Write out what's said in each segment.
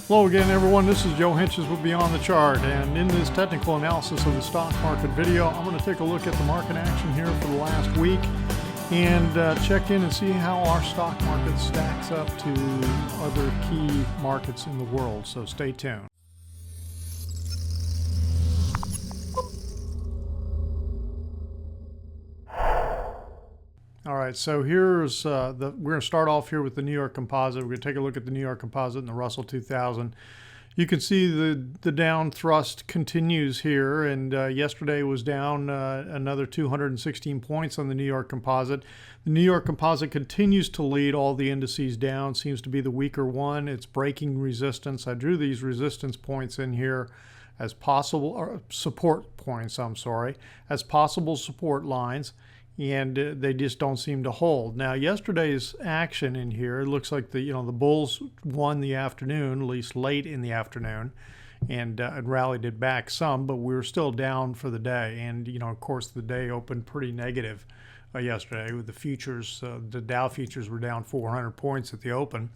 Hello again, everyone. This is Joe Hentges with Beyond the Chart, and in this technical analysis of the stock market video, I'm going to take a look at the market action here for the last week and check in and see how our stock market stacks up to other key markets in the world. So stay tuned. All right, so here's we're going to start off here with the New York Composite. We're going to take a look at the New York Composite and the Russell 2000. You can see the down thrust continues here, and yesterday was down another 216 points on the New York Composite. The New York Composite continues to lead all the indices down, seems to be the weaker one. It's breaking resistance. I drew these resistance points in here as possible, or support points, as possible support lines. And they just don't seem to hold. Now, yesterday's action in here, it looks like the bulls won the afternoon, at least late in the afternoon, and rallied it back some, but we were still down for the day. And of course, the day opened pretty negative yesterday with the futures. The Dow futures were down 400 points at the open.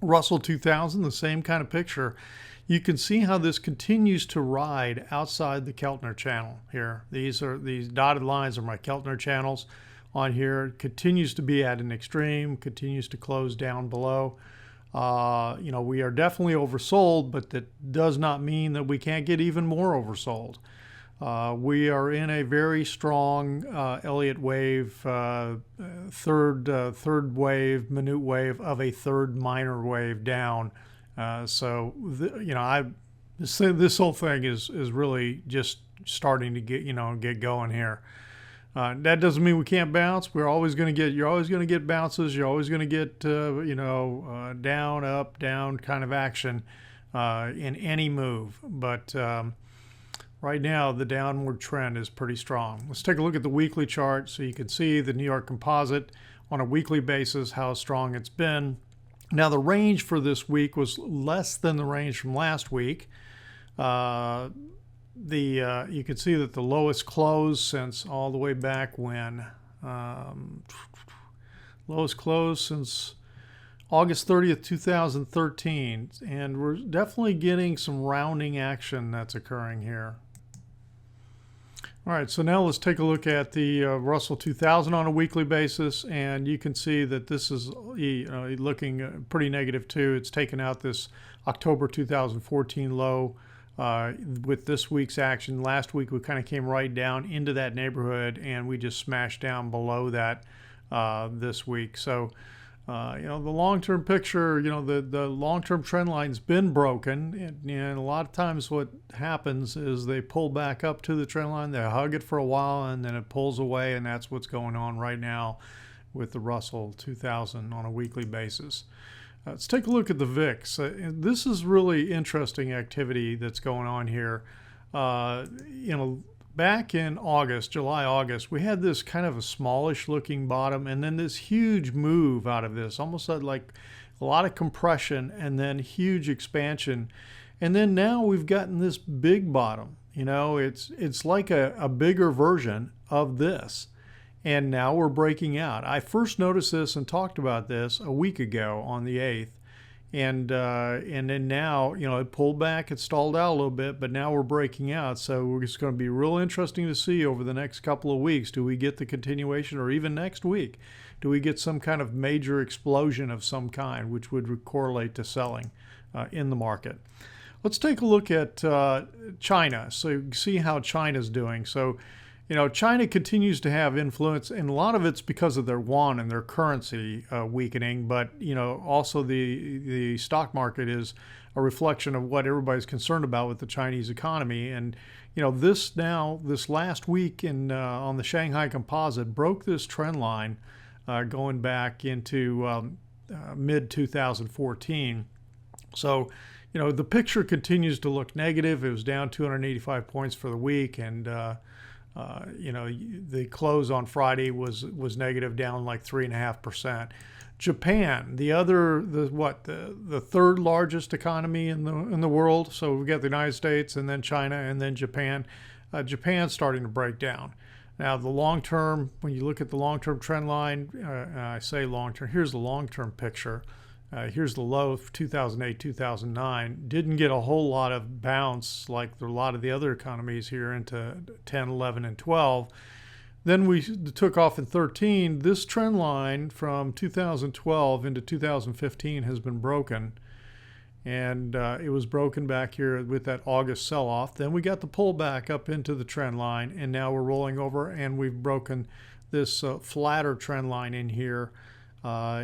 Russell 2000, the same kind of picture. You can see how this continues to ride outside the Keltner channel here. These dotted lines are my Keltner channels on here. It continues to be at an extreme, continues to close down below. We are definitely oversold, but that does not mean that we can't get even more oversold. We are in a very strong Elliott wave, third wave, minute wave of a third minor wave down. This whole thing is really just starting to get going here. That doesn't mean we can't bounce. You're always going to get bounces. You're always going to get down, up, down kind of action in any move. But right now, the downward trend is pretty strong. Let's take a look at the weekly chart so you can see the New York Composite on a weekly basis, how strong it's been. Now, the range for this week was less than the range from last week. You can see that the lowest close since all the way back when. Lowest close since August 30th, 2013. And we're definitely getting some rounding action that's occurring here. All right, so now let's take a look at the Russell 2000 on a weekly basis, and you can see that this is looking pretty negative too. It's taken out this October 2014 low with this week's action. Last week we kind of came right down into that neighborhood, and we just smashed down below that this week. So the long-term picture, the long-term trend line's been broken, and a lot of times what happens is they pull back up to the trend line, they hug it for a while, and then it pulls away, and that's what's going on right now with the Russell 2000 on a weekly basis. Let's take a look at the VIX. This is really interesting activity that's going on here. Back in July, August, we had this kind of a smallish looking bottom, and then this huge move out of this, almost like a lot of compression and then huge expansion. And then now we've gotten this big bottom. It's like a bigger version of this. And now we're breaking out. I first noticed this and talked about this a week ago on the 8th. And then now, it pulled back, it stalled out a little bit, but now we're breaking out. So it's going to be real interesting to see over the next couple of weeks. Do we get the continuation, or even next week? Do we get some kind of major explosion of some kind, which would correlate to selling in the market? Let's take a look at China. So you can see how China's doing. So, China continues to have influence, and a lot of it's because of their yuan and their currency weakening. But, also the stock market is a reflection of what everybody's concerned about with the Chinese economy. And, this last week on the Shanghai Composite broke this trend line going back into mid-2014. So, the picture continues to look negative. It was down 285 points for the week, and the close on Friday was negative, down like 3.5%. Japan, the third largest economy in the world. So we've got the United States, and then China, and then Japan. Japan's starting to break down. Now, the long term, when you look at the long term trend line, I say long term. Here's the long term picture. Here's the low of 2008, 2009. Didn't get a whole lot of bounce like a lot of the other economies here into 10, 11, and 12. Then we took off in 13. This trend line from 2012 into 2015 has been broken. And it was broken back here with that August sell-off. Then we got the pullback up into the trend line, and now we're rolling over, and we've broken this flatter trend line in here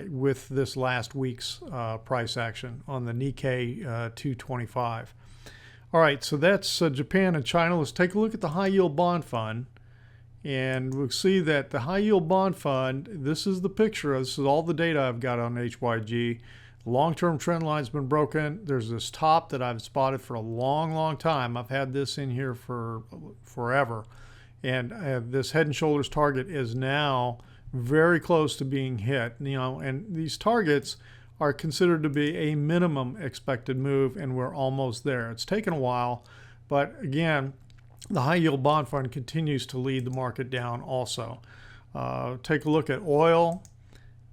with this last week's price action on the Nikkei 225. All right, so that's Japan and China. Let's take a look at the high yield bond fund. And we'll see that the high yield bond fund, this is the picture. This is all the data I've got on HYG. The long-term trend line's been broken. There's this top that I've spotted for a long, long time. I've had this in here for forever. And this head and shoulders target is now very close to being hit. And these targets are considered to be a minimum expected move, and we're almost there. It's taken a while, but again, the high yield bond fund continues to lead the market down also. Take a look at oil.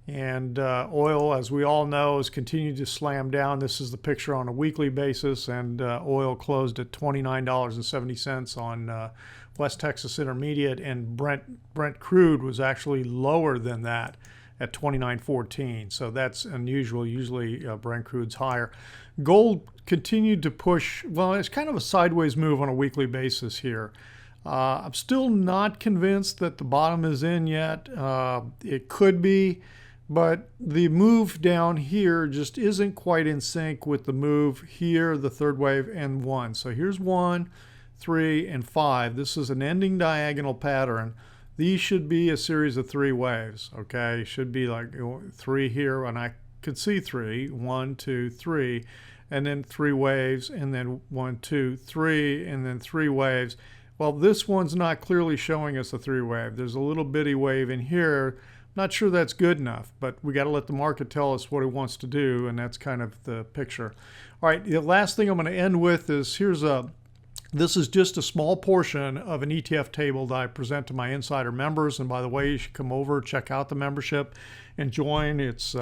And oil, as we all know, has continued to slam down. This is the picture on a weekly basis, and oil closed at $29.70 on West Texas Intermediate, and Brent crude was actually lower than that at $29.14. So that's unusual. Usually Brent crude's higher. Gold continued to push. Well, it's kind of a sideways move on a weekly basis here. I'm still not convinced that the bottom is in yet. It could be. But the move down here just isn't quite in sync with the move here, the third wave, and 1. So here's 1, 3, and 5. This is an ending diagonal pattern. These should be a series of 3 waves, okay? Should be like 3 here, and I could see 3. 1, 2, 3, and then 3 waves, and then 1, 2, 3, and then 3 waves. Well, this one's not clearly showing us a 3 wave. There's a little bitty wave in here. Not sure that's good enough, but we got to let the market tell us what it wants to do, and that's kind of the picture. All right, the last thing I'm going to end with is this is just a small portion of an ETF table that I present to my insider members. And by the way, you should come over, check out the membership, and join. It's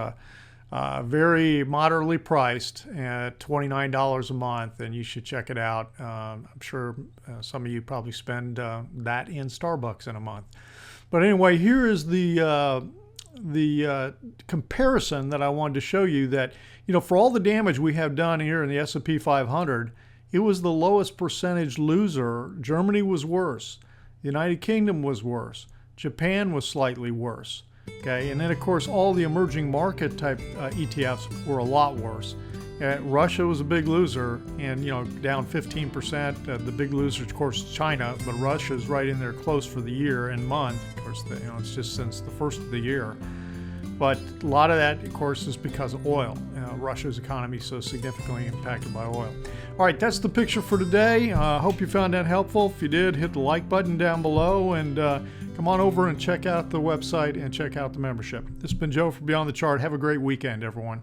very moderately priced at $29 a month, and you should check it out. I'm sure some of you probably spend that in Starbucks in a month. But anyway, here is the comparison that I wanted to show you that, for all the damage we have done here in the S&P 500, it was the lowest percentage loser. Germany was worse. The United Kingdom was worse. Japan was slightly worse. Okay, and then of course all the emerging market type ETFs were a lot worse. Russia was a big loser, and down 15%. The big loser, of course, is China, but Russia's right in there close for the year and month. Of course, it's just since the first of the year. But a lot of that, of course, is because of oil. Russia's economy is so significantly impacted by oil. All right, that's the picture for today. Hope you found that helpful. If you did, hit the like button down below, and come on over and check out the website and check out the membership. This has been Joe for Beyond the Chart. Have a great weekend, everyone.